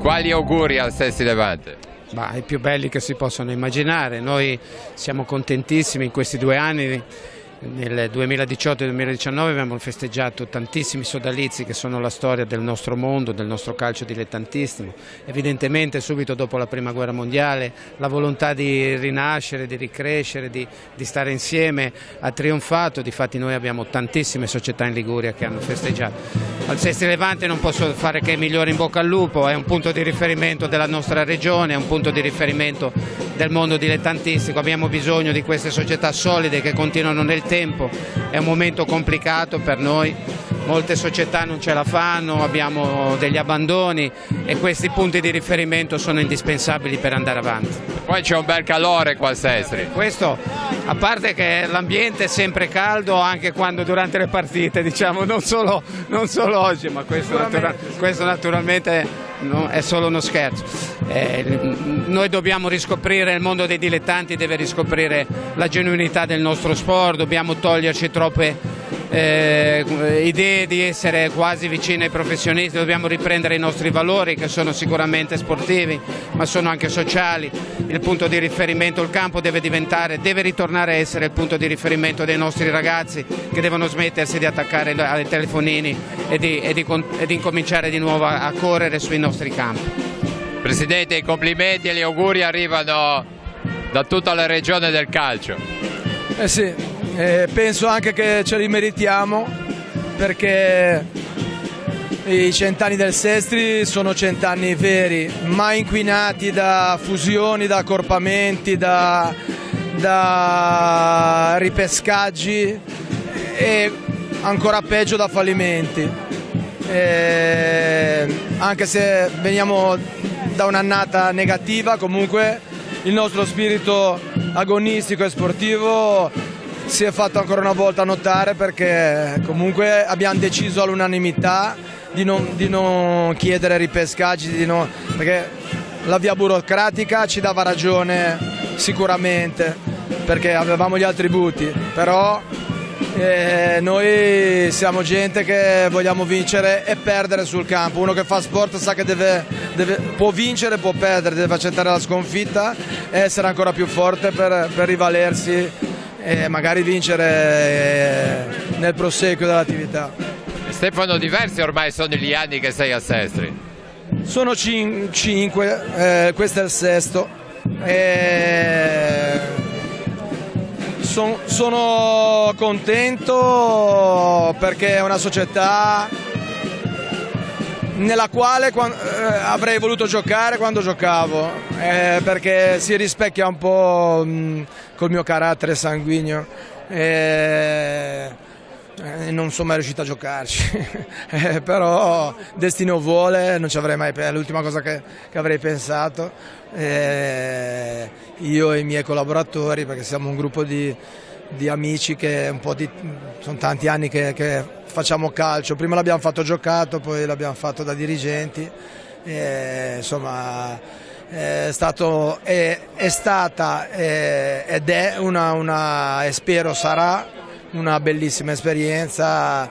Quali auguri al Sestri Levante? I più belli che si possono immaginare. Noi siamo contentissimi in questi 2 anni. Nel 2018 e 2019 abbiamo festeggiato tantissimi sodalizi che sono la storia del nostro mondo, del nostro calcio dilettantissimo. Evidentemente subito dopo la Prima Guerra Mondiale la volontà di rinascere, di ricrescere, di stare insieme ha trionfato. Difatti noi abbiamo tantissime società in Liguria che hanno festeggiato. Al Sestri Levante non posso fare che migliore in bocca al lupo, è un punto di riferimento della nostra regione, è un punto di riferimento del mondo dilettantistico. Abbiamo bisogno di queste società solide che continuano nel tempo, è un momento complicato per noi, molte società non ce la fanno, abbiamo degli abbandoni e questi punti di riferimento sono indispensabili per andare avanti. Poi c'è un bel calore qua al Sestri. Questo, a parte che l'ambiente è sempre caldo anche quando durante le partite, diciamo, non solo oggi, ma questo naturalmente è solo uno scherzo. Noi dobbiamo riscoprire, il mondo dei dilettanti deve riscoprire la genuinità del nostro sport, dobbiamo toglierci troppe idee di essere quasi vicini ai professionisti, dobbiamo riprendere i nostri valori che sono sicuramente sportivi ma sono anche sociali. Il punto di riferimento, il campo deve ritornare a essere il punto di riferimento dei nostri ragazzi che devono smettersi di attaccare ai telefonini e di incominciare di nuovo a correre sui nostri campi. Presidente, i complimenti e gli auguri arrivano da tutta la regione del calcio. Sì. Penso anche che ce li meritiamo, perché i 100 anni del Sestri sono 100 anni veri, mai inquinati da fusioni, da accorpamenti, da ripescaggi e ancora peggio da fallimenti. Anche se veniamo da un'annata negativa, comunque il nostro spirito agonistico e sportivo si è fatto ancora una volta notare, perché comunque abbiamo deciso all'unanimità di non chiedere ripescaggi, perché la via burocratica ci dava ragione sicuramente, perché avevamo gli attributi, però noi siamo gente che vogliamo vincere e perdere sul campo. Uno che fa sport sa che può vincere, può perdere, deve accettare la sconfitta e essere ancora più forte per rivalersi e magari vincere nel proseguo dell'attività. Stefano, diversi ormai sono gli anni che sei a Sestri? Sono 5, questo è il 6º. Sono contento perché è una società nella quale avrei voluto giocare quando giocavo, perché si rispecchia un po' col mio carattere sanguigno, non sono mai riuscito a giocarci, però destino vuole, non ci avrei mai, è l'ultima cosa che avrei pensato, io e i miei collaboratori, perché siamo un gruppo di amici che sono tanti anni che facciamo calcio. Prima l'abbiamo fatto giocato, poi l'abbiamo fatto da dirigenti, insomma è stata ed è e spero sarà una bellissima esperienza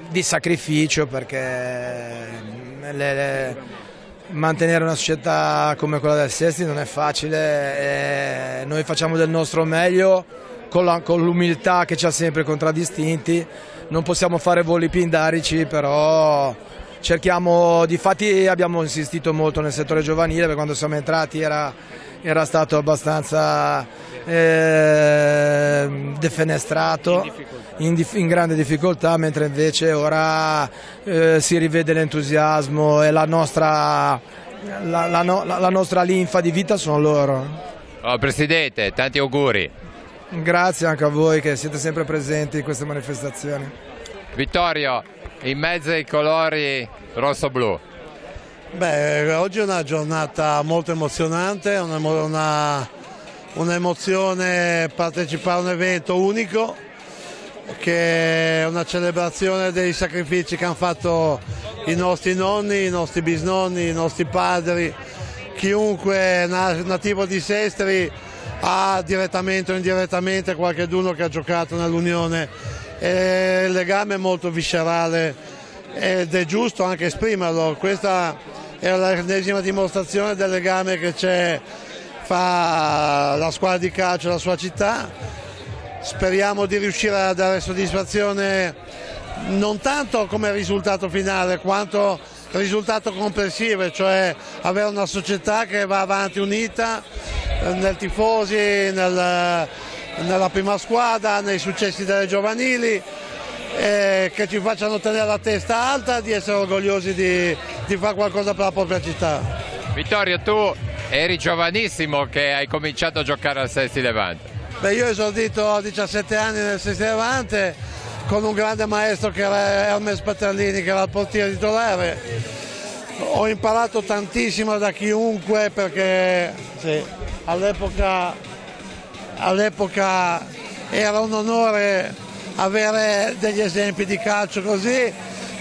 di sacrificio, perché mantenere una società come quella del Sestri non è facile, noi facciamo del nostro meglio con l'umiltà che ci ha sempre contraddistinti. Non possiamo fare voli pindarici, però cerchiamo, difatti abbiamo insistito molto nel settore giovanile, perché quando siamo entrati era stato abbastanza defenestrato, in grande difficoltà, mentre invece ora si rivede l'entusiasmo e la nostra linfa di vita sono loro. Presidente, tanti auguri. Grazie anche a voi che siete sempre presenti in queste manifestazioni. Vittorio, in mezzo ai colori rosso-blu. Oggi è una giornata molto emozionante, un'emozione partecipare a un evento unico, che è una celebrazione dei sacrifici che hanno fatto i nostri nonni, i nostri bisnonni, i nostri padri. Chiunque nativo di Sestri ha direttamente o indirettamente qualcuno che ha giocato nell'Unione, il legame è molto viscerale ed è giusto anche esprimerlo. Questa è l'ennesima dimostrazione del legame che c'è fra la squadra di calcio e la sua città. Speriamo di riuscire a dare soddisfazione non tanto come risultato finale quanto risultato complessivo, cioè avere una società che va avanti unita nel tifosi, nella prima squadra, nei successi delle giovanili, che ci facciano tenere la testa alta, di essere orgogliosi di fare qualcosa per la propria città. Vittorio, tu eri giovanissimo che hai cominciato a giocare al Sesti Levante. Beh, io ho esordito a 17 anni nel Sesti Levante con un grande maestro che era Hermes Paterlini, che era il portiere titolare. Ho imparato tantissimo da chiunque, perché sì, all'epoca era un onore avere degli esempi di calcio così,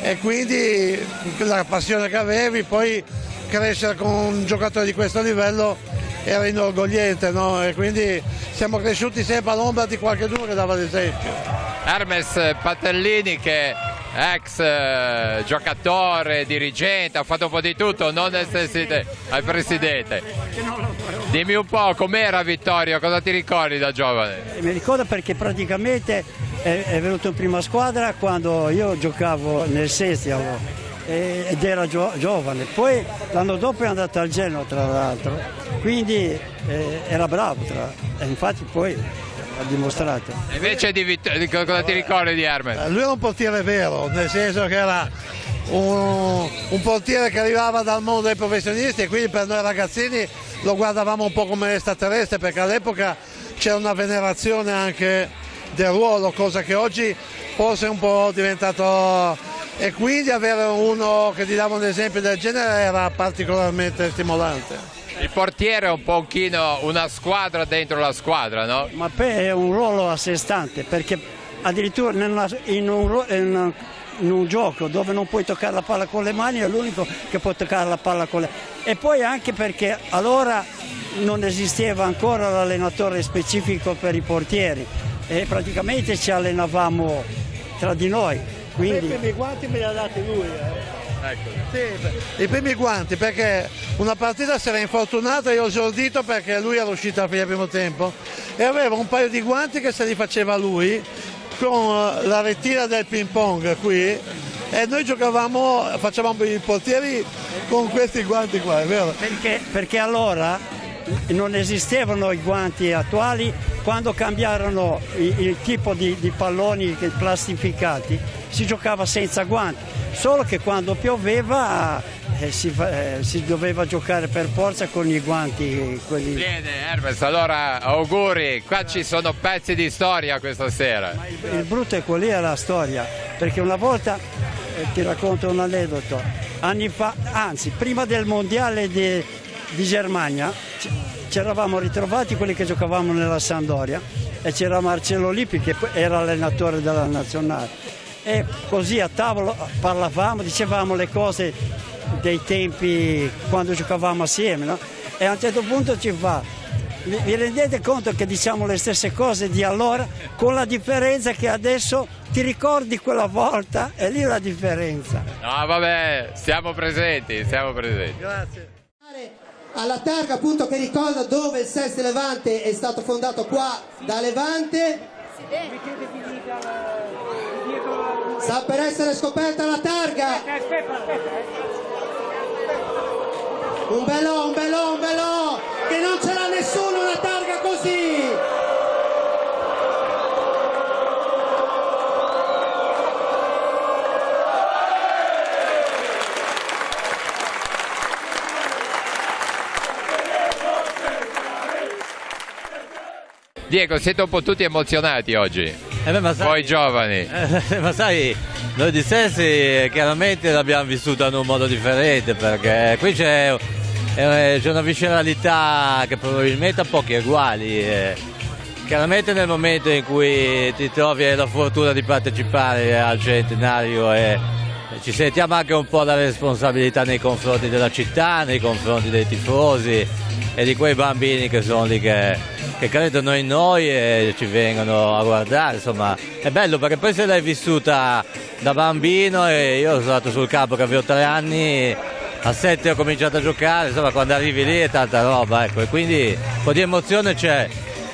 e quindi la passione che avevi, poi crescere con un giocatore di questo livello era inorgogliente, no? E quindi siamo cresciuti sempre all'ombra di qualcuno che dava l'esempio. Hermes Paterlini, che è ex giocatore, dirigente, ha fatto un po' di tutto, non al presidente. Dimmi un po' com'era Vittorio, cosa ti ricordi da giovane? Mi ricordo perché praticamente è venuto in prima squadra quando io giocavo nel Sesti ed era giovane, poi l'anno dopo è andato al Genoa, tra l'altro, quindi era bravo, e infatti poi ha dimostrato. Invece cosa ti ricordi di Hermes? Lui era un portiere vero, nel senso che era un portiere che arrivava dal mondo dei professionisti, e quindi per noi ragazzini lo guardavamo un po' come extraterrestre, perché all'epoca c'era una venerazione anche del ruolo, cosa che oggi forse è un po' diventato, e quindi avere uno che ti dava un esempio del genere era particolarmente stimolante. Il portiere è un pochino una squadra dentro la squadra, no? Ma poi è un ruolo a sé stante, perché addirittura in un gioco dove non puoi toccare la palla con le mani è l'unico che può toccare la palla con le mani. E poi anche perché allora non esisteva ancora l'allenatore specifico per i portieri e praticamente ci allenavamo tra di noi. Quindi... I primi guanti me li ha dati lui. Ecco. Sì, i primi guanti, perché una partita si era infortunato e io ho esordito perché lui era uscito alla fine del primo tempo e aveva un paio di guanti che se li faceva lui con la rettina del ping pong qui, e noi facevamo i portieri con questi guanti qua, è vero? Perché allora non esistevano i guanti attuali, quando cambiarono il tipo di palloni plastificati si giocava senza guanti, solo che quando pioveva si doveva giocare per forza con i guanti quelli. Bene Hermes, allora auguri, qua ci sono pezzi di storia questa sera. Ma il brutto è qual è la storia, perché una volta ti racconto un aneddoto, anni fa, anzi prima del mondiale di Germania ci eravamo ritrovati quelli che giocavamo nella Sampdoria e c'era Marcello Lippi che era allenatore della nazionale, e così a tavolo parlavamo, dicevamo le cose dei tempi quando giocavamo assieme, no? E a un certo punto ci fa: vi rendete conto che diciamo le stesse cose di allora, con la differenza che adesso ti ricordi quella volta, e lì la differenza. No vabbè, siamo presenti. Grazie. Alla targa, appunto, che ricorda dove il Sesti Levante è stato fondato, qua da Levante. Sta per essere scoperta la targa. Un belò, che non ce l'ha nessuno una targa così. Diego, siete un po' tutti emozionati oggi, voi giovani. Ma sai, noi di Sesti chiaramente l'abbiamo vissuta in un modo differente, perché qui c'è una visceralità che probabilmente ha pochi uguali. Chiaramente nel momento in cui ti trovi e hai la fortuna di partecipare al centenario ci sentiamo anche un po' la responsabilità nei confronti della città, nei confronti dei tifosi e di quei bambini che sono lì che credono in noi e ci vengono a guardare. Insomma è bello perché poi se l'hai vissuta da bambino, e io sono stato sul campo che avevo 3 anni, a 7 ho cominciato a giocare, insomma quando arrivi lì è tanta roba, ecco, e quindi un po' di emozione c'è.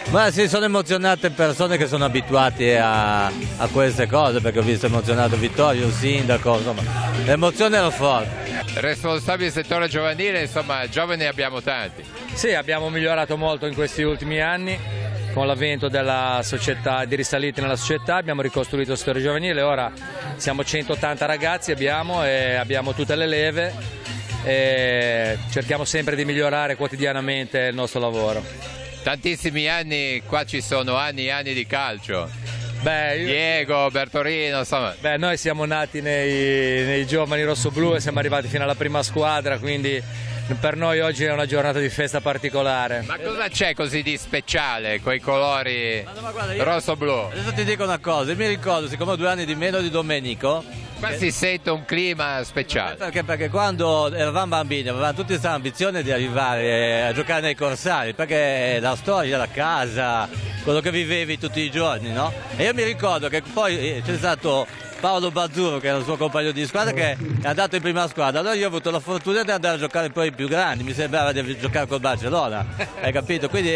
Ma si sono emozionate persone che sono abituate a queste cose, perché ho visto emozionato Vittorio, il sindaco, insomma, l'emozione era forte. Responsabile del settore giovanile, insomma, giovani abbiamo tanti. Sì, abbiamo migliorato molto in questi ultimi anni, con l'avvento della società, di risalite nella società, abbiamo ricostruito il settore giovanile, ora siamo 180 ragazzi, abbiamo tutte le leve e cerchiamo sempre di migliorare quotidianamente il nostro lavoro. Tantissimi anni, qua ci sono anni e anni di calcio. Diego, Bertorino, insomma. Noi siamo nati nei giovani rossoblù e siamo arrivati fino alla prima squadra, quindi per noi oggi è una giornata di festa particolare. Ma cosa c'è così di speciale con i colori rosso-blu? Adesso ti dico una cosa, io mi ricordo, siccome ho 2 anni di meno di Domenico, qua si sente un clima speciale. Perché quando eravamo bambini avevamo tutti questa ambizione di arrivare a giocare nei corsari, perché la storia, la casa, quello che vivevi tutti i giorni, no? E io mi ricordo che poi c'è stato Paolo Bazzuro, che era il suo compagno di squadra, che è andato in prima squadra. Allora io ho avuto la fortuna di andare a giocare poi più grandi, mi sembrava di giocare col Barcellona, hai capito? Quindi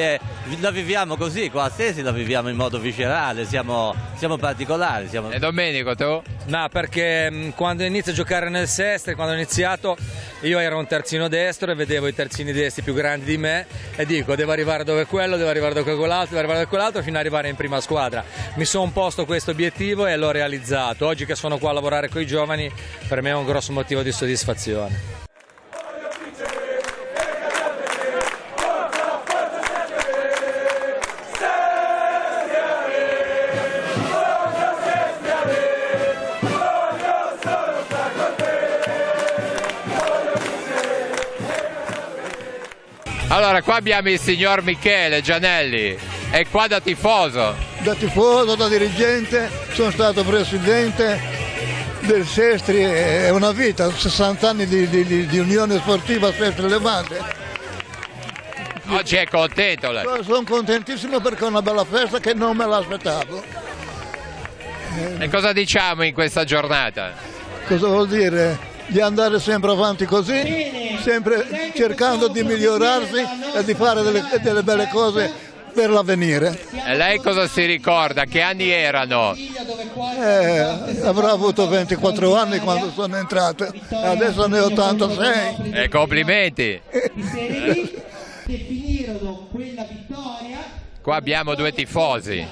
la viviamo così, qua stessi la viviamo in modo viscerale, siamo particolari. E Domenico, tu? No, perché quando inizio a giocare nel Sestre, quando ho iniziato, io ero un terzino destro e vedevo i terzini destri più grandi di me e dico devo arrivare dove quello, devo arrivare dove quell'altro, devo arrivare dove quell'altro fino ad arrivare in prima squadra. Mi sono posto questo obiettivo e l'ho realizzato. Oggi che sono qua a lavorare con i giovani, per me è un grosso motivo di soddisfazione. Allora, qua abbiamo il signor Michele Gianelli, è qua da tifoso. Da tifoso, da dirigente, sono stato presidente del Sestri, è una vita, 60 anni di Unione Sportiva Sestri Levante. Oggi è contento lei? Sono contentissimo perché è una bella festa che non me l'aspettavo. E cosa diciamo in questa giornata? Cosa vuol dire? Di andare sempre avanti così, sempre cercando di migliorarsi e di fare delle belle cose per l'avvenire. E lei cosa si ricorda? Che anni erano? Avrò avuto 24 anni quando sono entrato, adesso ne ho 86. E complimenti! Qua abbiamo 2 tifosi.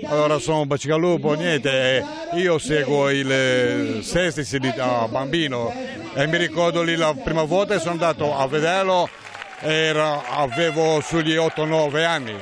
Allora sono Bacigalupo, niente, io seguo il Sestri da bambino e mi ricordo lì la prima volta che sono andato a vederlo, avevo sugli 8-9 anni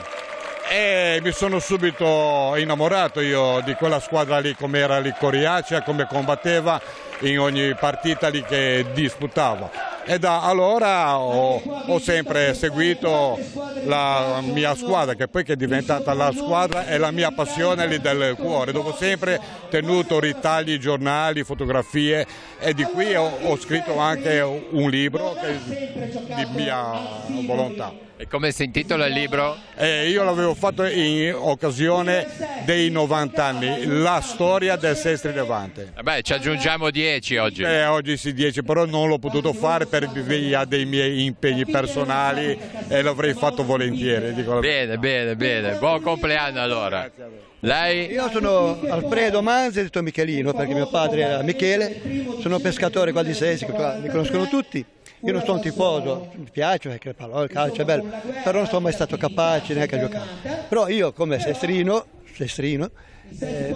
e mi sono subito innamorato io di quella squadra lì, come era lì coriacea, come combatteva in ogni partita lì che disputava. E da allora ho sempre seguito la mia squadra, che poi che è diventata la squadra è la mia passione lì del cuore, dove ho sempre tenuto ritagli, giornali, fotografie e di qui ho scritto anche un libro di mia volontà. E come si intitola il libro? Io l'avevo fatto in occasione dei 90 anni, la storia del Sestri Levante. Beh, ci aggiungiamo 10 oggi. Oggi sì 10, però non l'ho potuto fare per via dei miei impegni personali e l'avrei fatto volentieri. Bene, buon compleanno allora. Lei? Io sono Alfredo Manzi, detto Michelino, perché mio padre era Michele, sono pescatore qua di Sestri, mi conoscono tutti. Io non sono un tifoso, mi piace perché il calcio è bello, però non sono mai stato capace neanche a giocare. Però io come sestrino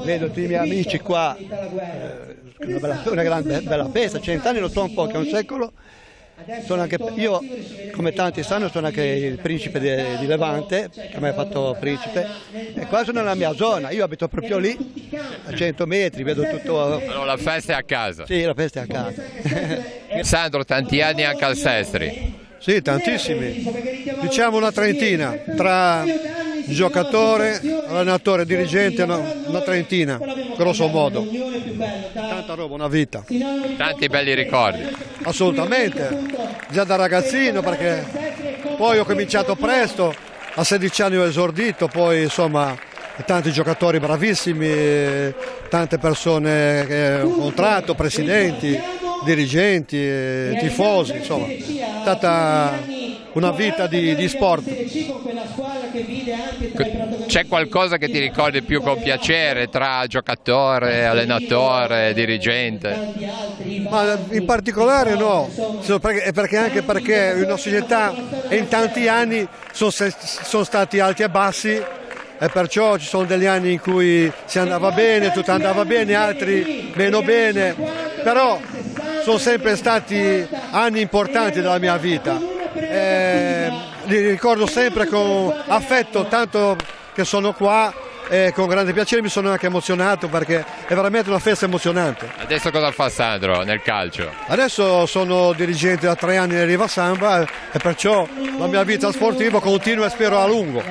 vedo tutti i miei amici qua, una grande bella festa, 100 anni non sono pochi, è un secolo. Sono anche, io, come tanti sanno, sono anche il principe di Levante, che mi ha fatto principe, e qua sono nella mia zona, io abito proprio lì, a 100 metri, vedo tutto. Allora, la festa è a casa? Sì, la festa è a casa. Sandro, tanti anni anche al Sestri? Sì, tantissimi, diciamo una trentina, tra giocatore, allenatore, dirigente, una trentina, grosso modo. Tanta roba, una vita. Tanti belli ricordi. Assolutamente, già da ragazzino, perché poi ho cominciato presto, a 16 anni ho esordito, poi insomma tanti giocatori bravissimi, tante persone che ho incontrato, presidenti, dirigenti, tifosi, insomma, è stata una vita di sport. C'è qualcosa che ti ricordi più con piacere tra giocatore, allenatore, dirigente? Ma in particolare no, anche perché in una società e in tanti anni sono stati alti e bassi, e perciò ci sono degli anni in cui si andava bene, tutto andava bene, altri meno bene, però sono sempre stati anni importanti della mia vita. Li ricordo sempre con affetto, tanto che sono qua e con grande piacere, mi sono anche emozionato perché è veramente una festa emozionante. Adesso cosa fa Sandro nel calcio? Adesso sono dirigente da 3 anni nel Riva Samba e perciò la mia vita sportiva continua e spero a lungo.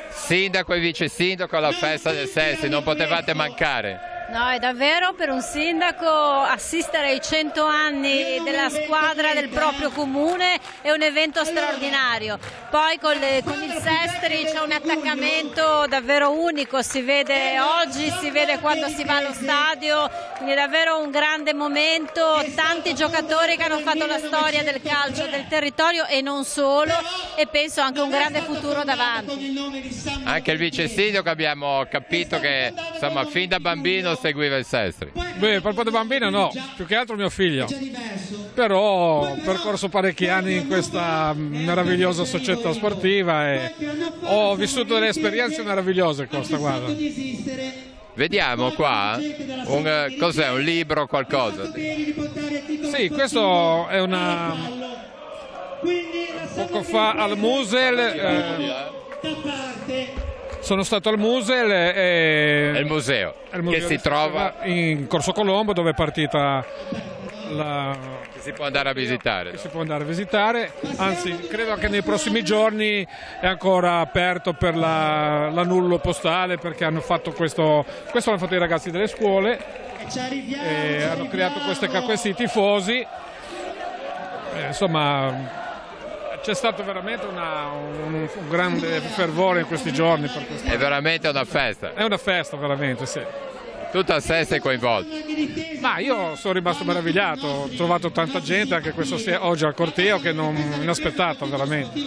Sindaco e vice sindaco alla festa del Sestri, non potevate mancare. No, è davvero per un sindaco assistere ai 100 anni della squadra del proprio comune è un evento straordinario. Poi con il Sestri c'è un attaccamento davvero unico, si vede oggi, si vede quando si va allo stadio, quindi è davvero un grande momento, tanti giocatori che hanno fatto la storia del calcio del territorio e non solo, e penso anche un grande futuro davanti. Anche il vice sindaco abbiamo capito che insomma fin da bambino seguiva il Sestri. Beh, proprio da bambino no, più che altro mio figlio, però ho percorso parecchi anni in questa meravigliosa società sportiva e ho vissuto delle esperienze meravigliose con questa guarda. Vediamo qua, cos'è, un libro, qualcosa? Sì, questo è una... poco fa al Musel... sono stato al Musel È il museo che si trova in Corso Colombo, dove è partita la... che si può andare a visitare. Si può andare a visitare, anzi credo che nei prossimi giorni è ancora aperto per l'annullo postale, perché hanno fatto questo l'hanno fatto i ragazzi delle scuole e hanno creato questi tifosi, insomma c'è stato veramente un grande fervore in questi giorni per questo. È veramente una festa. È una festa veramente, sì. Tutta Sestri è coinvolta. Ma io sono rimasto meravigliato, ho trovato tanta gente anche oggi al corteo che non mi aspettato veramente.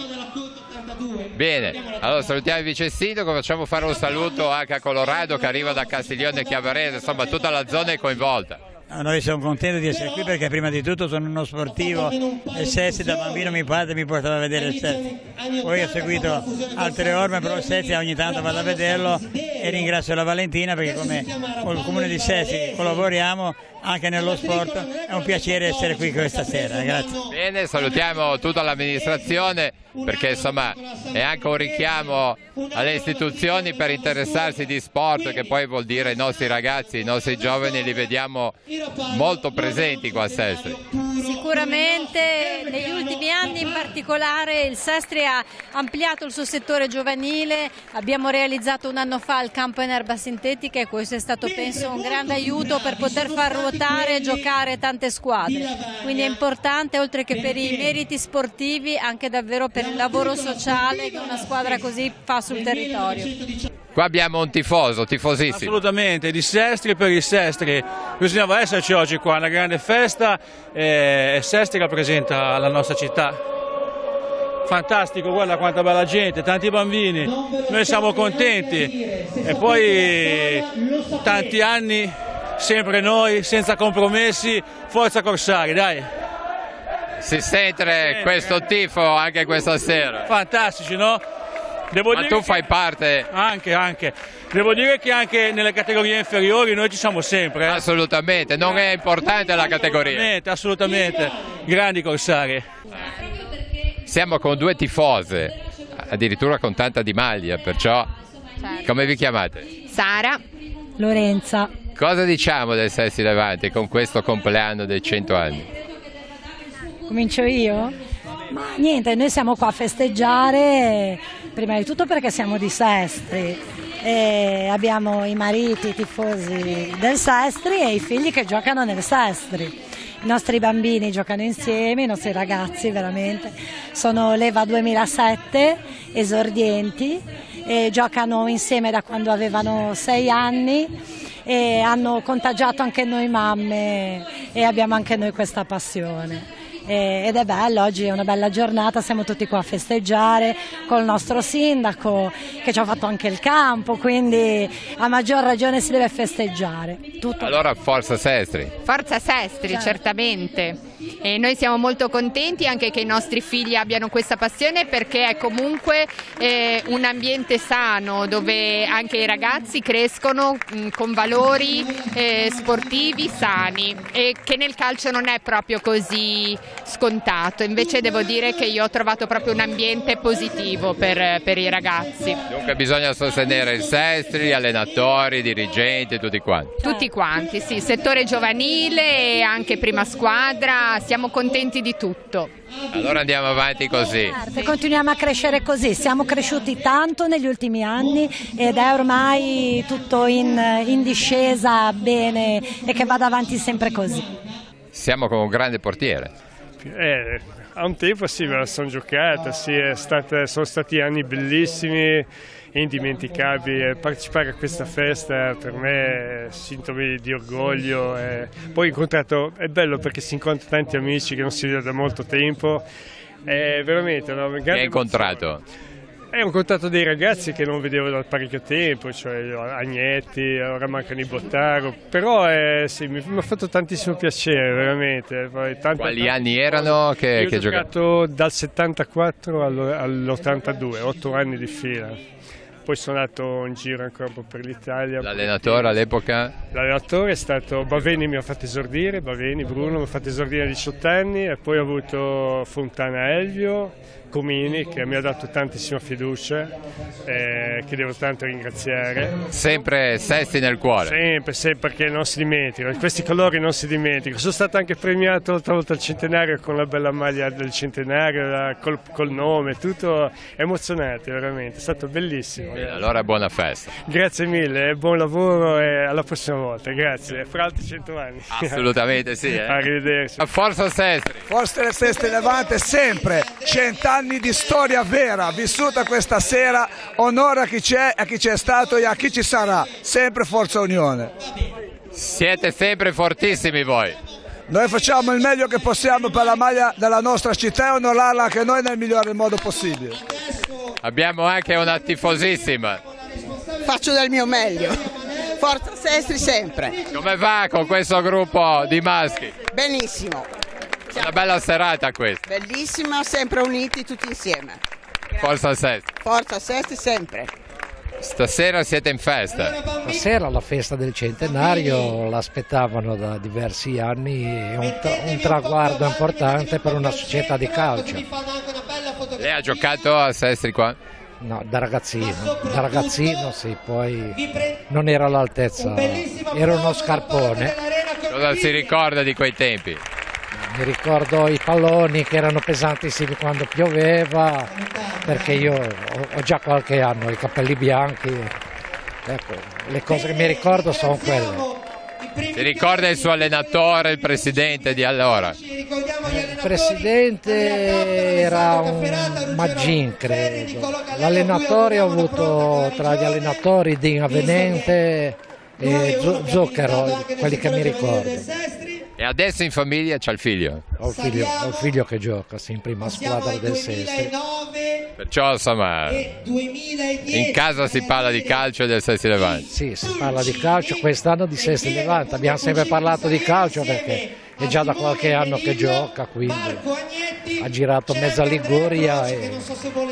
Bene, allora salutiamo il vice sindaco, facciamo fare un saluto anche a Colorado che arriva da Castiglione e Chiavarese, insomma tutta la zona è coinvolta. Noi siamo contenti di essere qui perché prima di tutto sono uno sportivo e il Sestri da bambino mio padre mi portava a vedere il Sestri. Poi ho seguito altre orme, però il Sestri ogni tanto vado a vederlo e ringrazio la Valentina perché come con il comune di Sestri collaboriamo anche nello sport, è un piacere essere qui questa sera, grazie. Bene, salutiamo tutta l'amministrazione perché insomma è anche un richiamo alle istituzioni per interessarsi di sport, che poi vuol dire i nostri ragazzi, i nostri giovani li vediamo molto presenti qua a Sestri. Sicuramente negli ultimi anni in particolare il Sestri ha ampliato il suo settore giovanile, abbiamo realizzato un anno fa il campo in erba sintetica e questo è stato penso un grande aiuto per poter far ruotare e giocare tante squadre, quindi è importante oltre che per i meriti sportivi anche davvero per il lavoro sociale che una squadra così fa sul territorio. Qua abbiamo un tifoso, tifosissimo. Assolutamente, di Sestri per il Sestri. Bisognava esserci oggi qua, una grande festa e Sestri rappresenta la nostra città. Fantastico, guarda quanta bella gente, tanti bambini, noi siamo contenti e poi tanti anni, sempre noi, senza compromessi, forza Corsari, dai. Si sente questo tifo anche questa sera. Fantastici, no? Ma tu fai parte? Anche. Devo dire che anche nelle categorie inferiori noi ci siamo sempre. Assolutamente, non è importante la categoria. Assolutamente, grandi corsari. Siamo con 2 tifose, addirittura con tanta di maglia, perciò come vi chiamate? Sara. Lorenza. Cosa diciamo del Sestri Levante con questo compleanno dei 100 anni? Comincio io? Ma niente, noi siamo qua a festeggiare, prima di tutto perché siamo di Sestri e abbiamo i mariti, i tifosi del Sestri e i figli che giocano nel Sestri. I nostri bambini giocano insieme, i nostri ragazzi veramente, sono leva 2007, esordienti, e giocano insieme da quando avevano 6 anni e hanno contagiato anche noi mamme e abbiamo anche noi questa passione. Ed è bello, oggi è una bella giornata, siamo tutti qua a festeggiare col nostro sindaco che ci ha fatto anche il campo, quindi a maggior ragione si deve festeggiare. Allora forza Sestri! Forza Sestri, certo. Certamente. E noi siamo molto contenti anche che i nostri figli abbiano questa passione, perché è comunque un ambiente sano dove anche i ragazzi crescono con valori sportivi sani, e che nel calcio non è proprio così scontato. Invece devo dire che io ho trovato proprio un ambiente positivo per i ragazzi. Dunque bisogna sostenere il Sestri, gli allenatori, i dirigenti, tutti quanti. Tutti quanti, sì, settore giovanile e anche prima squadra, siamo contenti di tutto. Allora andiamo avanti così. Se continuiamo a crescere così, siamo cresciuti tanto negli ultimi anni ed è ormai tutto in discesa bene e che vada avanti sempre così. Siamo con un grande portiere. A un tempo sì, me la sono giocata, sì, sono stati anni bellissimi, indimenticabili. Partecipare a questa festa per me è sintomo di orgoglio. Poi è bello perché si incontra tanti amici che non si vede da molto tempo. È veramente una grande. Che hai incontrato? Ho incontrato dei ragazzi che non vedevo da parecchio tempo, cioè Agnetti, ora mancano i Bottaro, però sì, mi ha fatto tantissimo piacere, veramente. Quali anni erano che Io ho giocato dal 74 all'82, 8 anni di fila. Poi sono andato in giro ancora un po' per l'Italia. L'allenatore all'epoca? L'allenatore è stato Baveni, mi ha fatto esordire, Bruno mi ha fatto esordire a 18 anni, e poi ho avuto Fontana Elvio, Comini, che mi ha dato tantissima fiducia, che devo tanto ringraziare. Sempre Sestri nel cuore? Sempre, perché non si dimenticano, questi colori non si dimenticano. Sono stato anche premiato l'altra volta al centenario con la bella maglia del centenario, col nome, tutto emozionante, veramente, è stato bellissimo. Allora buona festa. Grazie mille, buon lavoro e alla prossima volta, grazie, fra altri 100 anni. Assolutamente sì. Arrivederci. Forza Sestri! Forza Sestri Levante sempre, 100 anni di storia vera, vissuta questa sera, onore a chi c'è, a chi c'è stato e a chi ci sarà, sempre Forza Unione. Siete sempre fortissimi voi. Noi facciamo il meglio che possiamo per la maglia della nostra città e onorarla anche noi nel migliore modo possibile. Abbiamo anche una tifosissima. Faccio del mio meglio. Forza Sestri sempre. Come va con questo gruppo di maschi? Benissimo. Una bella serata questa. Bellissima, sempre uniti tutti insieme. Forza Sestri. Forza Sestri sempre. Stasera siete in festa. Stasera la festa del centenario l'aspettavano da diversi anni, è un traguardo importante per una società di calcio. Lei ha giocato a Sestri qua? No, da ragazzino sì, poi non era all'altezza, era uno scarpone. Cosa si ricorda di quei tempi? Mi ricordo i palloni che erano pesantissimi quando pioveva, perché io ho già qualche anno, i capelli bianchi, ecco, le cose che mi ricordo sono quelle. Si ricorda il suo allenatore, il presidente di allora? Il presidente era un Maggin, credo. L'allenatore ho avuto tra gli allenatori Din Avenente e Zucchero, quelli che mi ricordo. E adesso in famiglia c'ha il figlio? Ho il figlio che gioca in prima squadra del Sestri. Perciò insomma in casa si parla di calcio e del Sestri Levante. Sì, si parla di calcio, quest'anno di Sestri Levante. Abbiamo sempre parlato di calcio perché è già da qualche anno che gioca, quindi ha girato mezza Liguria e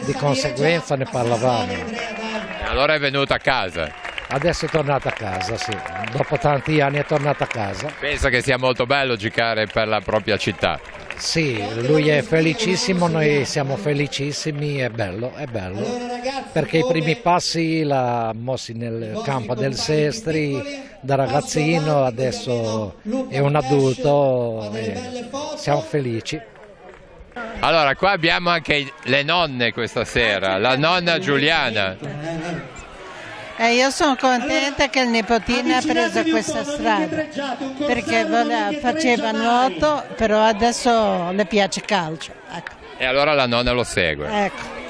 di conseguenza ne parlavamo. E allora è venuto a casa? Adesso è tornato a casa, sì. Dopo tanti anni è tornato a casa. Pensa che sia molto bello giocare per la propria città? Sì, lui è felicissimo, noi siamo felicissimi, è bello, perché i primi passi l'ha mossi nel campo del Sestri da ragazzino, adesso è un adulto e siamo felici. Allora, qua abbiamo anche le nonne questa sera, la nonna Giuliana. Io sono contenta che il nipotino ha preso questa strada, perché faceva nuoto, però adesso le piace calcio. Ecco. E allora la nonna lo segue. Ecco.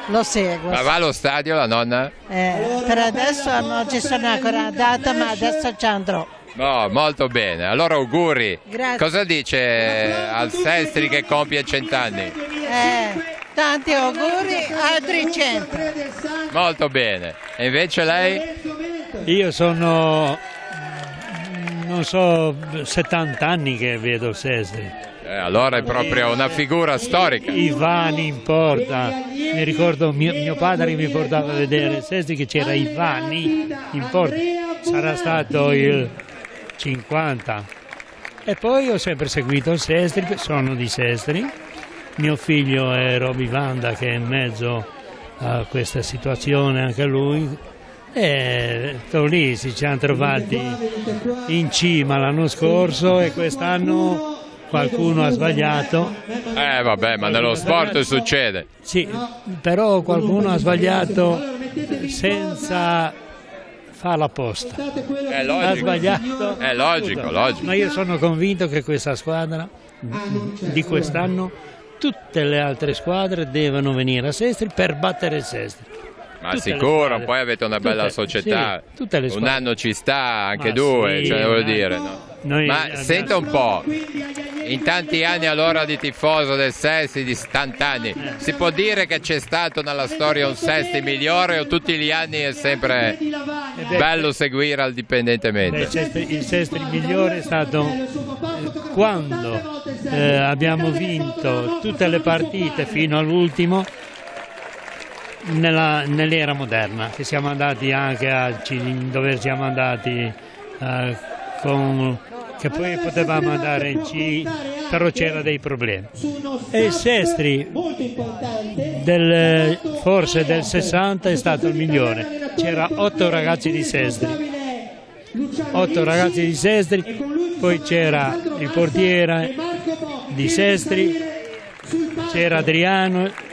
lo seguo. Ma va allo stadio la nonna? Per adesso non ci sono ancora andata, ma adesso ci andrò. No, molto bene. Allora auguri. Grazie. Cosa dice al Sestri che compie 100 anni? Tanti auguri, altri 100. Molto bene. E invece lei? Io sono, non so, 70 anni che vedo Sestri. Allora è proprio una figura storica. Ivani in porta, mi ricordo mio padre mi portava a vedere Sestri che c'era Ivani in porta, sarà stato il 50. E poi ho sempre seguito il Sestri, sono di Sestri, mio figlio è Roby Vanda che è in mezzo a questa situazione anche lui. E lì ci siamo trovati in cima l'anno scorso e quest'anno qualcuno ha sbagliato. Vabbè, ma nello sport succede. Sì, però qualcuno ha sbagliato senza farla apposta. È logico. Ha sbagliato. È logico. Ma io sono convinto che questa squadra di quest'anno, tutte le altre squadre devono venire a Sestri per battere il Sestri. Ma sicuro, poi avete una bella società. Sì, tutte le un anno ci sta, anche ma 2, sì, cioè, devo dire. No? Ma senta un po', in tanti anni allora di tifoso del Sestri, di tanti anni, si può dire che c'è stato nella storia un Sestri migliore o tutti gli anni è sempre bello seguire indipendentemente? Il Sestri migliore è stato quando abbiamo vinto tutte le partite fino all'ultimo nell'era moderna, che siamo andati anche dove siamo andati che poi potevamo andare in C, però c'era dei problemi. E il Sestri forse del 60 è stato il migliore, c'era 8 ragazzi di Sestri, poi c'era il portiere di Sestri, c'era Adriano,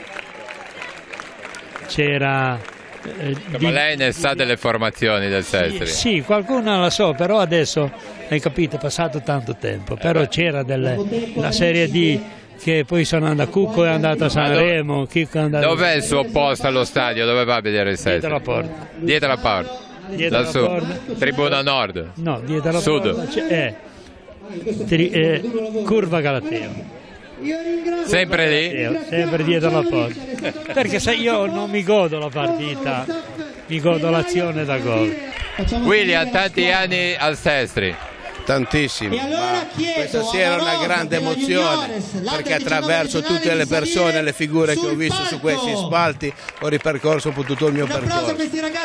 c'era ma lei ne sa delle formazioni del Sestri? Sì, qualcuna la so, però adesso hai capito, è passato tanto tempo, però c'era la Serie D che poi sono andato, Cucco è andato a Sanremo. Dov'è il suo posto allo stadio? Dove va a vedere il Sestri? Dietro la porta. Dietro la porta? Dietro lassù, la porta. Tribuna Nord? No, dietro la Sud. porta c'è Curva Galateo. Sempre lì? Sempre dietro la porta, perché se io non mi godo la partita, mi godo l'azione da gol. William, tanti anni al Sestri? Tantissimi, ma questa sera è una grande emozione perché attraverso tutte le persone, le figure che ho visto su questi spalti ho ripercorso un po' tutto il mio percorso,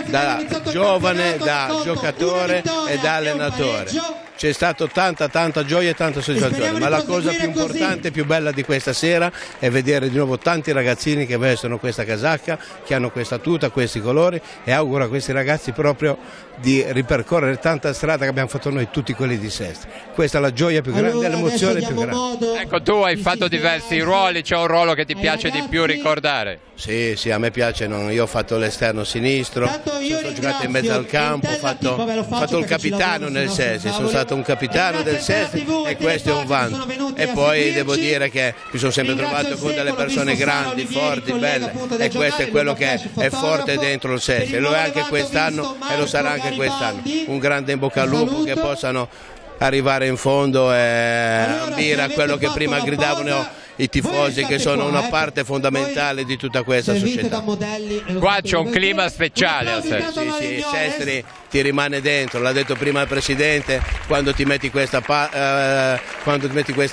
da giovane, da giocatore e da allenatore. C'è stato tanta gioia e tanta soddisfazione, ma la cosa più importante e più bella di questa sera è vedere di nuovo tanti ragazzini che vestono questa casacca, che hanno questa tuta, questi colori, e auguro a questi ragazzi proprio di ripercorrere tanta strada che abbiamo fatto noi tutti quelli di Sestri. Questa è la gioia più grande e l'emozione più grande. Ecco, tu hai fatto diversi ruoli, c'è un ruolo che ti piace di più ricordare? Sì, a me piace, io ho fatto l'esterno sinistro, ho giocato in mezzo al campo, ho fatto il capitano nel Sestri, sono stato un capitano del Sestri e questo è un vanto. E poi devo dire che mi sono sempre trovato con delle persone grandi, forti, belle, e questo è quello che è forte dentro il Sestri, lo è anche quest'anno e lo sarà anche quest'anno. Un grande in bocca al lupo, che possano arrivare in fondo e ambire a quello che prima gridavano i tifosi, che sono una parte fondamentale di tutta questa società. Qua c'è un clima speciale a Sestri. Sì, Sestri ti rimane dentro, l'ha detto prima il Presidente, quando ti metti questa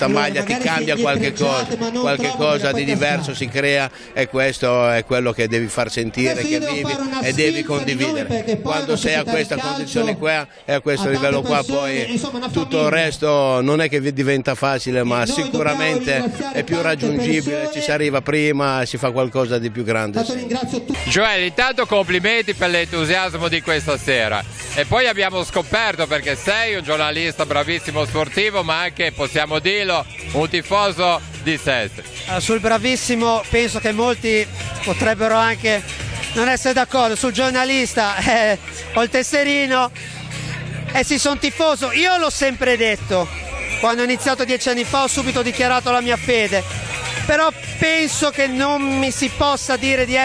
maglia ti cambia qualche cosa di diverso si crea, e questo è quello che devi far sentire, che vivi e devi condividere. Quando sei a questa condizione qua e a questo livello qua, poi tutto il resto non è che diventa facile, ma sicuramente è più raggiungibile, ci si arriva prima, si fa qualcosa di più grande. Joel, intanto complimenti per l'entusiasmo di questa sera. E poi abbiamo scoperto, perché sei un giornalista bravissimo sportivo, ma anche, possiamo dirlo, un tifoso di Sestri. Sul bravissimo penso che molti potrebbero anche non essere d'accordo. Sul giornalista ho il tesserino e sì, sono tifoso. Io l'ho sempre detto, quando ho iniziato 10 anni fa ho subito dichiarato la mia fede. però penso che non mi si possa dire di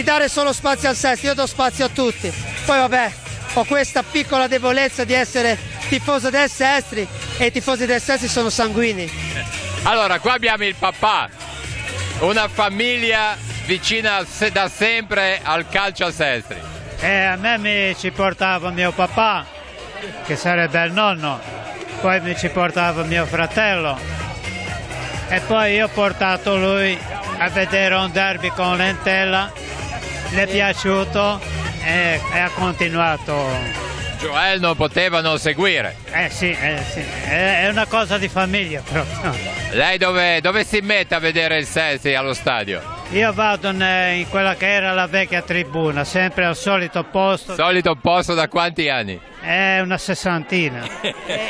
dare solo spazio al Sestri. Io do spazio a tutti, poi vabbè, ho questa piccola debolezza di essere tifoso del Sestri e i tifosi del Sestri sono sanguigni. Allora, qua abbiamo il papà, una famiglia vicina da sempre al calcio a Sestri. A me ci portava mio papà, che sarebbe il nonno, poi mi ci portava mio fratello e poi io ho portato lui a vedere un derby con l'Entella, le è piaciuto e ha continuato. Joel non poteva non seguire. Sì, è una cosa di famiglia proprio. Lei dove si mette a vedere il Sestri allo stadio? Io vado in quella che era la vecchia tribuna, sempre al solito posto. Solito posto da quanti anni? È una sessantina.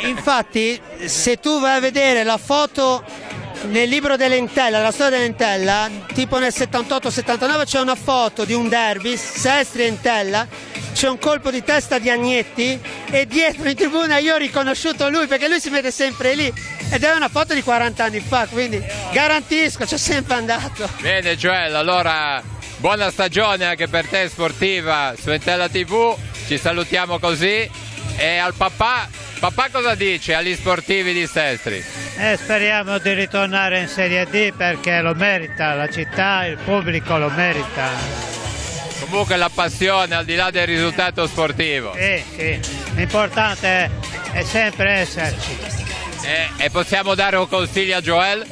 Infatti, se tu vai a vedere la foto nel libro dell'Entella, la storia dell'Entella, tipo nel 78-79 c'è una foto di un derby, Sestri e Entella, c'è un colpo di testa di Agnetti e dietro in tribuna io ho riconosciuto lui perché lui si mette sempre lì ed è una foto di 40 anni fa, quindi garantisco, c'è sempre andato. Bene Joel, allora buona stagione anche per te sportiva su Entella TV, ci salutiamo così e al papà cosa dice agli sportivi di Sestri? Speriamo di ritornare in Serie D perché lo merita la città, il pubblico lo merita. Comunque la passione al di là del risultato sportivo. Sì, l'importante è sempre esserci. E possiamo dare un consiglio a Joel?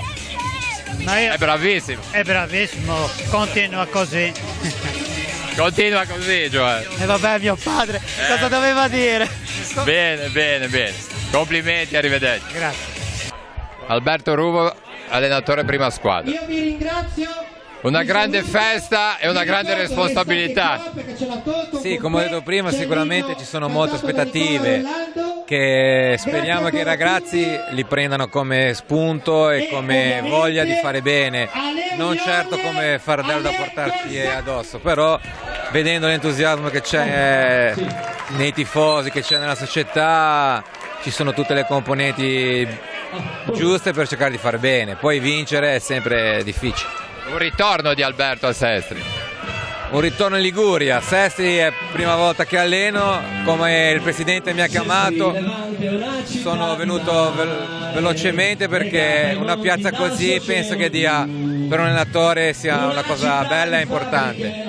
È bravissimo. È bravissimo, continua così. Continua così Joel. E vabbè mio padre, cosa doveva dire? Bene. Complimenti, arrivederci. Grazie. Alberto Ruvo, allenatore prima squadra. Io vi ringrazio. Una grande festa e una grande responsabilità. Sì, come ho detto prima, sicuramente ci sono molte aspettative che speriamo che i ragazzi li prendano come spunto e come voglia di fare bene, non certo come fardello da portarci addosso, però vedendo l'entusiasmo che c'è nei tifosi, che c'è nella società, ci sono tutte le componenti giuste per cercare di fare bene, poi vincere è sempre difficile. Un ritorno di Alberto a Sestri. Un ritorno in Liguria, Sestri è la prima volta che alleno, come il presidente mi ha chiamato, sono venuto velocemente perché una piazza così penso che dia per un allenatore sia una cosa bella e importante.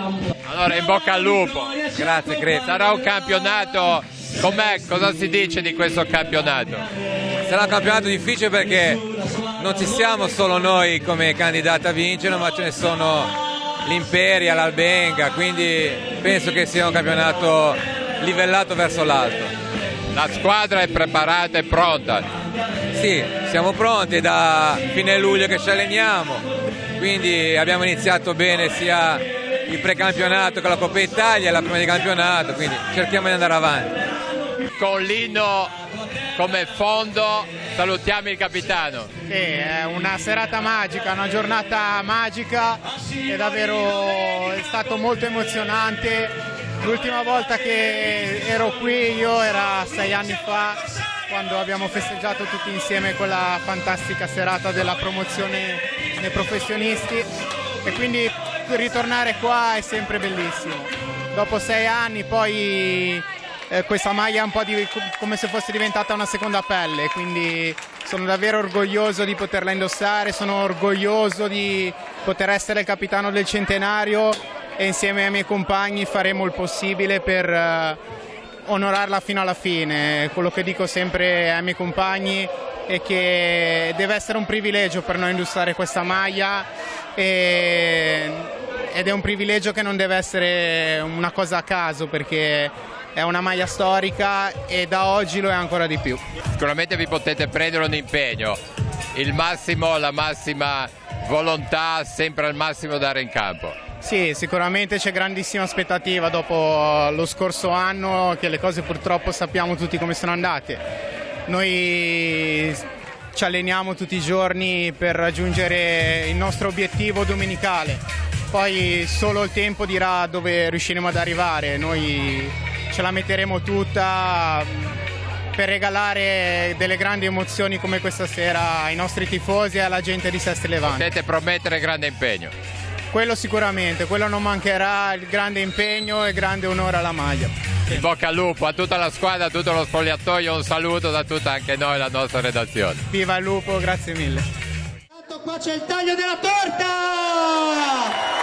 Allora in bocca al lupo. Grazie, credo. Sarà un campionato, com'è? Cosa si dice di questo campionato? Sarà un campionato difficile perché non ci siamo solo noi come candidati a vincere, ma ce ne sono l'Imperia, l'Albenga, quindi penso che sia un campionato livellato verso l'alto. La squadra è preparata e pronta? Sì, siamo pronti, da fine luglio che ci alleniamo, quindi abbiamo iniziato bene sia il precampionato che la Coppa Italia e la prima di campionato, quindi cerchiamo di andare avanti. Con l'inno come fondo salutiamo il capitano. Sì, è una serata magica, una giornata magica, è stato molto emozionante. L'ultima volta che ero qui io era 6 anni fa, quando abbiamo festeggiato tutti insieme quella fantastica serata della promozione dei professionisti e quindi ritornare qua è sempre bellissimo. Dopo 6 anni poi questa maglia è un po' come se fosse diventata una seconda pelle, quindi sono davvero orgoglioso di poterla indossare, sono orgoglioso di poter essere il capitano del centenario e insieme ai miei compagni faremo il possibile per onorarla fino alla fine. Quello che dico sempre ai miei compagni è che deve essere un privilegio per noi indossare questa maglia ed è un privilegio che non deve essere una cosa a caso perché è una maglia storica e da oggi lo è ancora di più. Sicuramente vi potete prendere un impegno, il massimo, la massima volontà, sempre al massimo dare in campo. Sì, sicuramente c'è grandissima aspettativa dopo lo scorso anno, che le cose purtroppo sappiamo tutti come sono andate. Noi ci alleniamo tutti i giorni per raggiungere il nostro obiettivo domenicale, poi solo il tempo dirà dove riusciremo ad arrivare. Noi ce la metteremo tutta per regalare delle grandi emozioni come questa sera ai nostri tifosi e alla gente di Sestri Levante. Potete promettere grande impegno? Quello sicuramente, quello non mancherà, il grande impegno e grande onore alla maglia. In bocca al lupo a tutta la squadra, a tutto lo spogliatoio, un saluto da tutta anche noi, la nostra redazione. Viva il lupo, grazie mille. Qua c'è il taglio della torta!